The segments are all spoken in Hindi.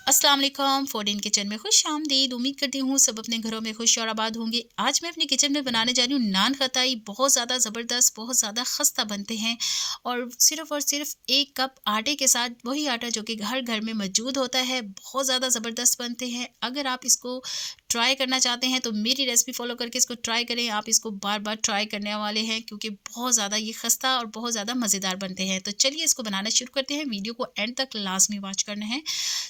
अस्सलाम वालेकुम। फूड इन किचन में खुश आमदीद। उम्मीद करती हूँ सब अपने घरों में खुश और आबाद होंगे। आज मैं अपने किचन में बनाने जा रही हूँ नान खताई। बहुत ज़्यादा ज़बरदस्त, बहुत ज़्यादा खस्ता बनते हैं और सिर्फ 1 कप आटे के साथ, वही आटा जो कि हर घर में मौजूद होता है, बहुत ज़्यादा ज़बरदस्त बनते हैं। अगर आप इसको ट्राई करना चाहते हैं तो मेरी रेसिपी फ़ॉलो करके इसको ट्राई करें। आप इसको बार-बार ट्राई करने वाले हैं क्योंकि बहुत ज़्यादा ये खस्ता और बहुत ज़्यादा मज़ेदार बनते हैं। तो चलिए इसको बनाना शुरू करते हैं। वीडियो को एंड तक लाज़मी वॉच करना है।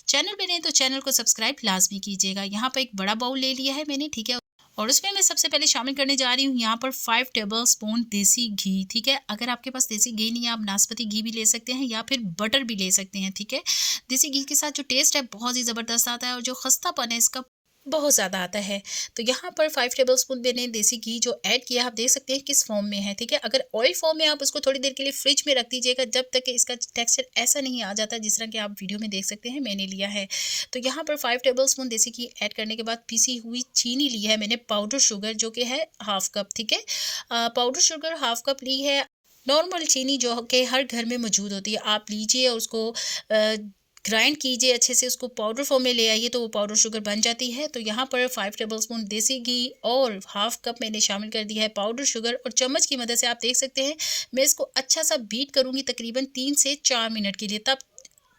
चैनल पे नए तो चैनल को सब्सक्राइब लाज़मी कीजिएगा। यहाँ पर एक बड़ा बाउल ले लिया है मैंने, ठीक है? और उसमें मैं सबसे पहले शामिल करने जा रही हूँ यहाँ पर 5 टेबलस्पून देसी घी, ठीक है? अगर आपके पास देसी घी नहीं है, आप नाशपाती घी भी ले सकते हैं या फिर बटर भी ले सकते हैं, ठीक है? देसी घी के साथ जो टेस्ट है बहुत ही ज़बरदस्त आता है और जो खस्तापन है इसका बहुत ज़्यादा आता है। तो यहाँ पर 5 टेबलस्पून मैंने देसी घी जो ऐड किया है, आप देख सकते हैं किस फ़ॉर्म में है, ठीक है? अगर ऑयल फ़ॉर्म में आप उसको थोड़ी देर के लिए फ्रिज में रख दीजिएगा जब तक कि इसका टेक्सचर ऐसा नहीं आ जाता जिस तरह कि आप वीडियो में देख सकते हैं मैंने लिया है। तो यहाँ पर 5 टेबलस्पून देसी घी ऐड करने के बाद पीसी हुई चीनी ली है मैंने, पाउडर शुगर जो कि है हाफ़ कप, ठीक है? पाउडर शुगर हाफ़ कप ली है। नॉर्मल चीनी जो कि हर घर में मौजूद होती है, आप लीजिए और उसको ग्राइंड कीजिए अच्छे से, उसको पाउडर फॉर्म में ले आइए तो वो पाउडर शुगर बन जाती है। तो यहाँ पर 5 टेबलस्पून देसी घी और हाफ़ कप मैंने शामिल कर दिया है पाउडर शुगर और चम्मच की मदद से आप देख सकते हैं मैं इसको अच्छा सा बीट करूँगी तकरीबन 3 से 4 मिनट के लिए। तब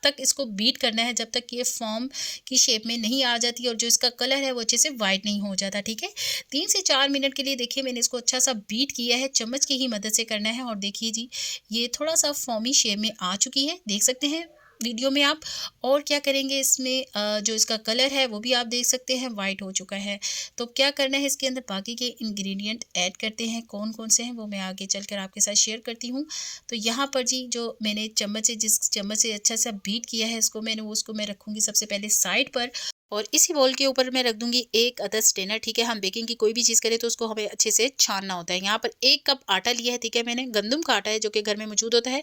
तक इसको बीट करना है जब तक कि ये फॉर्म की शेप में नहीं आ जाती और जो इसका कलर है वो अच्छे से वाइट नहीं हो जाता, ठीक है? 3 से 4 मिनट के लिए देखिए मैंने इसको अच्छा सा बीट किया है, चम्मच की ही मदद से करना है और देखिए जी, ये थोड़ा-सा फॉर्मी शेप में आ चुकी है, देख सकते हैं वीडियो में आप। और क्या करेंगे इसमें जो इसका कलर है वो भी आप देख सकते हैं वाइट हो चुका है। तो क्या करना है इसके अंदर बाकी के इंग्रेडिएंट ऐड करते हैं, कौन-कौन से हैं वो मैं आगे चलकर आपके साथ शेयर करती हूँ। तो यहाँ पर जी जो मैंने चम्मच से जिस चम्मच से अच्छा सा बीट किया है इसको मैंने, वो उसको मैं रखूँगी सबसे पहले साइड पर और इसी बाउल के ऊपर मैं रख दूँगी 1 अदद स्ट्रेनर, ठीक है? हम बेकिंग की कोई भी चीज़ करें तो उसको हमें अच्छे से छानना होता है। यहाँ पर 1 कप आटा लिया है, ठीक है? मैंने गंदम का आटा है जो कि घर में मौजूद होता है।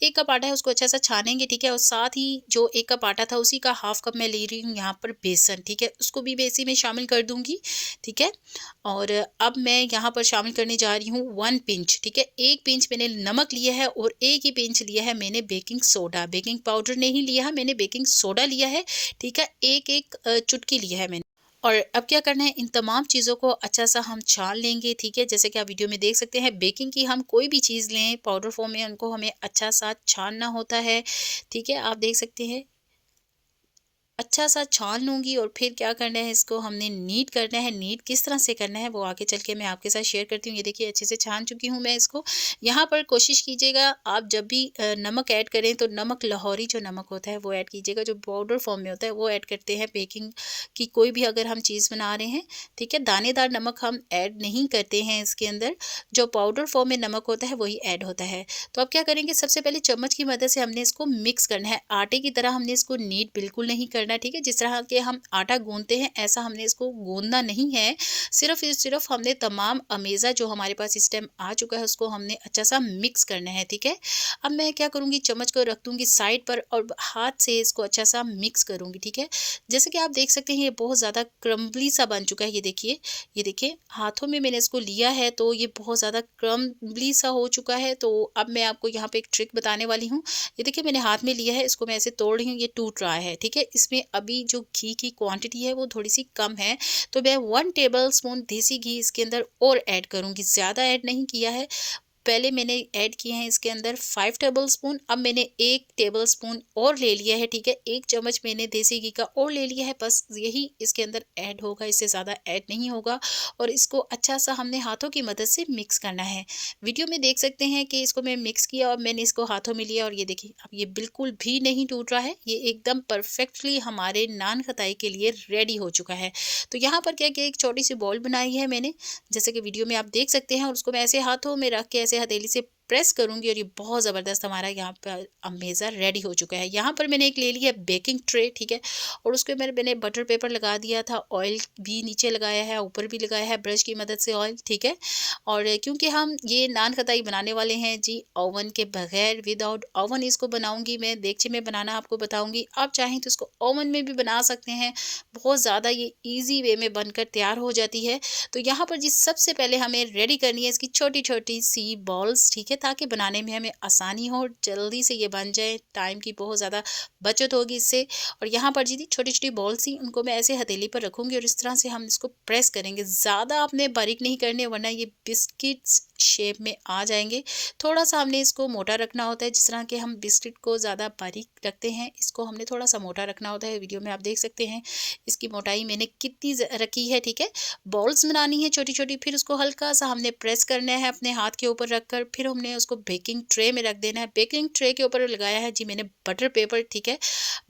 1 कप आटा है उसको अच्छा सा छानेंगे, ठीक है? और साथ ही जो 1 कप आटा था उसी का हाफ़ कप मैं ले रही हूँ यहाँ पर बेसन, ठीक है? उसको भी मैं इसी में शामिल कर दूँगी, ठीक है? और अब मैं यहाँ पर शामिल करने जा रही हूँ 1 पिंच, ठीक है? 1 पिंच मैंने नमक लिया है और 1 ही पिंच लिया है मैंने बेकिंग सोडा। बेकिंग पाउडर नहीं लिया है मैंने, बेकिंग सोडा लिया है, ठीक है? 1-1 चुटकी लिया है मैंने। और अब क्या करना है, इन तमाम चीज़ों को अच्छा सा हम छान लेंगे, ठीक है? जैसे कि आप वीडियो में देख सकते हैं बेकिंग की हम कोई भी चीज़ लें पाउडर फॉर्म में उनको हमें अच्छा सा छानना होता है, ठीक है? आप देख सकते हैं अच्छा सा छान लूँगी और फिर क्या करना है, इसको हमने नीट करना है। नीट किस तरह से करना है वो आगे चल के मैं आपके साथ शेयर करती हूँ। ये देखिए अच्छे से छान चुकी हूँ मैं इसको। यहाँ पर कोशिश कीजिएगा आप जब भी नमक ऐड करें तो नमक लाहौरी जो नमक होता है वो ऐड कीजिएगा, जो पाउडर फॉर्म में होता है वो ऐड करते हैं बेकिंग की कोई भी अगर हम चीज़ बना रहे हैं, ठीक है? दानेदार नमक हम ऐड नहीं करते हैं इसके अंदर, जो पाउडर फॉर्म में नमक होता है वही ऐड होता है। तो अब क्या करेंगे, सबसे पहले चम्मच की मदद से हमने इसको मिक्स करना है। आटे की तरह हमने इसको नीट बिल्कुल नहीं करना, ठीक है? जिस तरह के हम आटा गूँथते हैं ऐसा हमने इसको गूँथना नहीं है। सिर्फ़ हमने तमाम अमेज़ा जो हमारे पास इस टाइम आ चुका है उसको हमने अच्छा-सा मिक्स करना है, ठीक है? अब मैं क्या करूँगी, चम्मच को रख दूँगी साइड पर और हाथ से इसको अच्छा-सा मिक्स करूँगी, ठीक है? जैसे कि आप देख सकते हैं ये बहुत ज़्यादा क्रम्बली सा बन चुका है, ये देखिए हाथों में मैंने इसको लिया है तो ये बहुत ज़्यादा क्रम्बली सा हो चुका है। तो अब मैं आपको यहाँ पे एक ट्रिक बताने वाली हूँ। ये देखिए मैंने हाथ में लिया है, इसको मैं ऐसे तोड़ रही हूँ, ये टूट रहा है, ठीक है? इसमें अभी जो घी की क्वांटिटी है वो थोड़ी-सी कम है, तो मैं 1 टेबलस्पून देसी घी इसके अंदर और ऐड करूँगी, ज़्यादा ऐड नहीं किया है। पहले मैंने ऐड किए हैं इसके अंदर 5 टेबलस्पून, अब मैंने 1 टेबलस्पून और ले लिया है, ठीक है? 1 चम्मच मैंने देसी घी का और ले लिया है, बस यही इसके अंदर ऐड होगा, इससे ज़्यादा ऐड नहीं होगा और इसको अच्छा-सा हमने हाथों की मदद से मिक्स करना है। वीडियो में देख सकते हैं कि इसको मैं मिक्स किया और मैंने इसको हाथों में लिया और ये देखिए अब ये बिल्कुल भी नहीं टूट रहा है, ये एकदम परफेक्टली हमारे नान खताई के लिए रेडी हो चुका है। तो यहाँ पर क्या किया, एक छोटी-सी बॉल बनाई है मैंने, जैसे कि वीडियो में आप देख सकते हैं और उसको मैं ऐसे हाथों में रख के ऐसे हथेली से प्रेस करूँगी और ये बहुत ज़बरदस्त हमारा यहाँ पर अमेज़ा रेडी हो चुका है। यहाँ पर मैंने एक ले लिया बेकिंग ट्रे, ठीक है? और उसके मैंने बटर पेपर लगा दिया था, ऑयल भी नीचे लगाया है, ऊपर भी लगाया है ब्रश की मदद से ऑयल, ठीक है? और क्योंकि हम ये नान खताई बनाने वाले हैं जी ओवन के बगैर, विदाउट ओवन इसको बनाऊँगी मैं, देगची में बनाना आपको बताऊँगी। आप चाहें तो इसको ओवन में भी बना सकते हैं, बहुत ज़्यादा ये ईज़ी वे में बनकर तैयार हो जाती है। तो यहाँ पर जी सबसे पहले हमें रेडी करनी है इसकी छोटी-छोटी सी बॉल्स, ठीक है? है, ताकि बनाने में हमें आसानी हो, जल्दी से ये बन जाए, टाइम की बहुत ज़्यादा बचत होगी इससे। और यहाँ पर जी छोटी-छोटी बॉल्स थी, उनको मैं ऐसे हथेली पर रखूँगी और इस तरह से हम इसको प्रेस करेंगे। ज़्यादा आपने बारीक नहीं करने, वरना ये बिस्किट्स शेप में आ जाएँगे। थोड़ा-सा हमने इसको मोटा रखना होता है, जिस तरह के हम बिस्किट को ज़्यादा बारीक रखते हैं, इसको हमने थोड़ा-सा मोटा रखना होता है। वीडियो में आप देख सकते हैं इसकी मोटाई मैंने कितनी रखी है, ठीक है। बॉल्स बनानी है छोटी-छोटी, फिर उसको हल्का-सा हमने प्रेस करना है अपने हाथ के ऊपर रखकर, फिर हमने उसको बेकिंग ट्रे में रख देना है। बेकिंग ट्रे के ऊपर लगाया है जी मैंने बटर पेपर, ठीक है।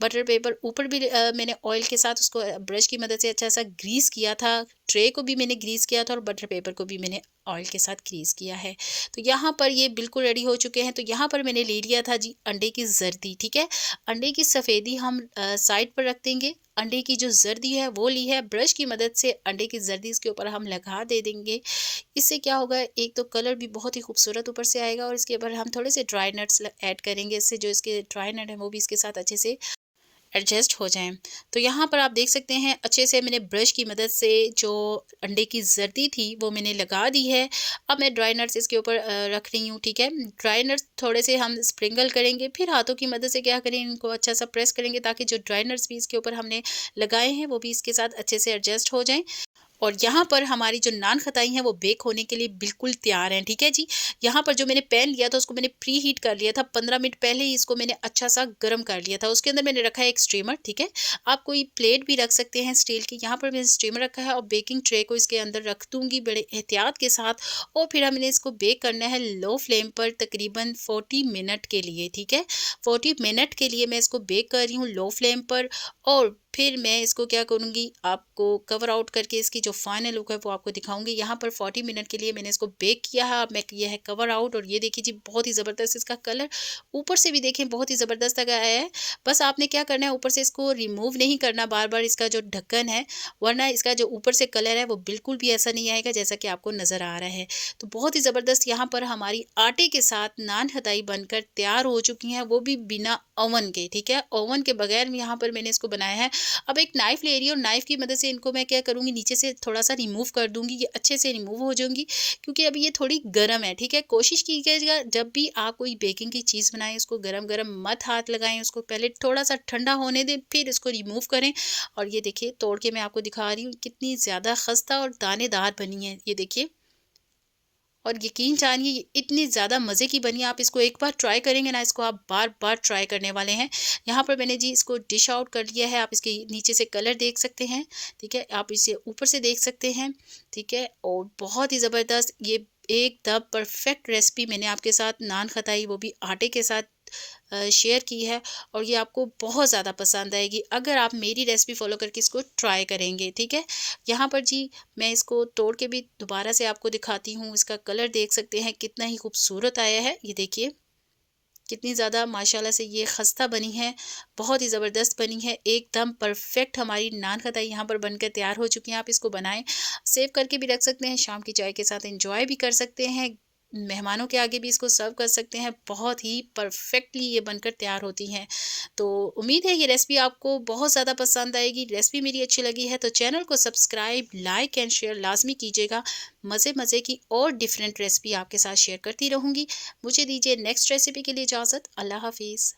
बटर पेपर ऊपर भी मैंने ऑयल के साथ उसको ब्रश की मदद से अच्छा-सा ग्रीस किया था। ट्रे को भी मैंने ग्रीस किया था और बटर पेपर को भी मैंने ऑयल के साथ ग्रीस किया है। तो यहाँ पर ये बिल्कुल रेडी हो चुके हैं। तो यहाँ पर मैंने ले लिया था जी अंडे की जर्दी, ठीक है। अंडे की सफ़ेदी हम साइड पर रख देंगे। अंडे की जो जर्दी है वो ली है, ब्रश की मदद से अंडे की जर्दी इसके ऊपर हम लगा दे देंगे। इससे क्या होगा, एक तो कलर भी बहुत ही खूबसूरत ऊपर से आएगा और इसके ऊपर हम थोड़े से ड्राई नट्स ऐड करेंगे, इससे जो इसके ड्राई नट है वो भी इसके साथ अच्छे से एडजस्ट हो जाएँ। तो यहाँ पर आप देख सकते हैं अच्छे से मैंने ब्रश की मदद से जो अंडे की जर्दी थी वो मैंने लगा दी है। अब मैं ड्राई नट्स इसके ऊपर रख रही हूँ, ठीक है। ड्राई नट्स थोड़े से हम स्प्रिंकल करेंगे, फिर हाथों की मदद से क्या करें, इनको अच्छा सा प्रेस करेंगे, ताकि जो ड्राई नट्स भी इसके ऊपर हमने लगाए हैं वो भी इसके साथ अच्छे से एडजस्ट हो जाएँ। और यहाँ पर हमारी जो नान खताई हैं वो बेक होने के लिए बिल्कुल तैयार हैं, ठीक है जी। यहाँ पर जो मैंने पैन लिया था उसको मैंने प्री हीट कर लिया था, 15 मिनट पहले ही इसको मैंने अच्छा सा गर्म कर लिया था। उसके अंदर मैंने रखा है एक स्टीमर, ठीक है। आप कोई प्लेट भी रख सकते हैं स्टील की। यहाँ पर मैंने स्टीमर रखा है और बेकिंग ट्रे को इसके अंदर रख दूँगी बड़े एहतियात के साथ। और फिर हमने इसको बेक करना है लो फ्लेम पर तकरीबन 40 मिनट के लिए, ठीक है। 40 मिनट के लिए मैं इसको बेक कर रही हूँ लो फ्लेम पर। और फिर मैं इसको क्या करूँगी, आपको कवर आउट करके इसकी जो फाइनल लुक है वो आपको दिखाऊंगी। यहाँ पर 40 मिनट के लिए मैंने इसको बेक किया है। अब मैं किया है कवर आउट और ये देखिए जी बहुत ही ज़बरदस्त इसका कलर ऊपर से भी देखें बहुत ही ज़बरदस्त आया है। बस आपने क्या करना है, ऊपर से इसको रिमूव नहीं करना बार बार इसका जो ढक्कन है, वरना इसका जो ऊपर से कलर है वो बिल्कुल भी ऐसा नहीं आएगा जैसा कि आपको नज़र आ रहा है। तो बहुत ही ज़बरदस्त यहाँ पर हमारी आटे के साथ नान खताई बनकर तैयार हो चुकी हैं, वो भी बिना ओवन के, ठीक है। ओवन के बगैर यहाँ पर मैंने इसको बनाया है। अब एक नाइफ ले रही हूँ और नाइफ की मदद से इनको मैं क्या करूँगी, नीचे से थोड़ा सा रिमूव कर दूँगी। ये अच्छे से रिमूव हो जाएंगी क्योंकि अभी ये थोड़ी गर्म है, ठीक है। कोशिश कीजिएगा जब भी आप कोई बेकिंग की चीज़ बनाएं उसको गरम गरम मत हाथ लगाएं, उसको पहले थोड़ा सा ठंडा होने दें, फिर इसको रिमूव करें। और ये देखिए तोड़ के मैं आपको दिखा रही हूँ कितनी ज़्यादा खस्ता और दानेदार बनी है, ये देखिए। और यकीन जानिए ये इतनी ज़्यादा मज़े की बनी है, आप इसको एक बार ट्राई करेंगे ना, इसको आप बार बार ट्राई करने वाले हैं। यहाँ पर मैंने जी इसको डिश आउट कर लिया है। आप इसके नीचे से कलर देख सकते हैं, ठीक है। आप इसे ऊपर से देख सकते हैं, ठीक है। और बहुत ही ज़बरदस्त ये एकदम परफेक्ट रेसिपी मैंने आपके साथ नान खताई वो भी आटे के साथ शेयर की है। और ये आपको बहुत ज़्यादा पसंद आएगी अगर आप मेरी रेसिपी फॉलो करके इसको ट्राई करेंगे, ठीक है। यहाँ पर जी मैं इसको तोड़ के भी दोबारा से आपको दिखाती हूँ। इसका कलर देख सकते हैं कितना ही खूबसूरत आया है, ये देखिए कितनी ज़्यादा माशाल्लाह से ये खस्ता बनी है, बहुत ही ज़बरदस्त बनी है, एकदम परफेक्ट हमारी नान खताई यहाँ पर बनकर तैयार हो चुकी हैं। आप इसको बनाएं, सेव करके भी रख सकते हैं, शाम की चाय के साथ एंजॉय भी कर सकते हैं, मेहमानों के आगे भी इसको सर्व कर सकते हैं। बहुत ही परफेक्टली ये बनकर तैयार होती हैं। तो उम्मीद है ये रेसिपी आपको बहुत ज़्यादा पसंद आएगी। रेसिपी मेरी अच्छी लगी है तो चैनल को सब्सक्राइब, लाइक एंड शेयर लाजमी कीजिएगा। मज़े मज़े की और डिफरेंट रेसिपी आपके साथ शेयर करती रहूँगी। मुझे दीजिए नेक्स्ट रेसिपी के लिए इजाज़त। अल्लाह हाफिज़।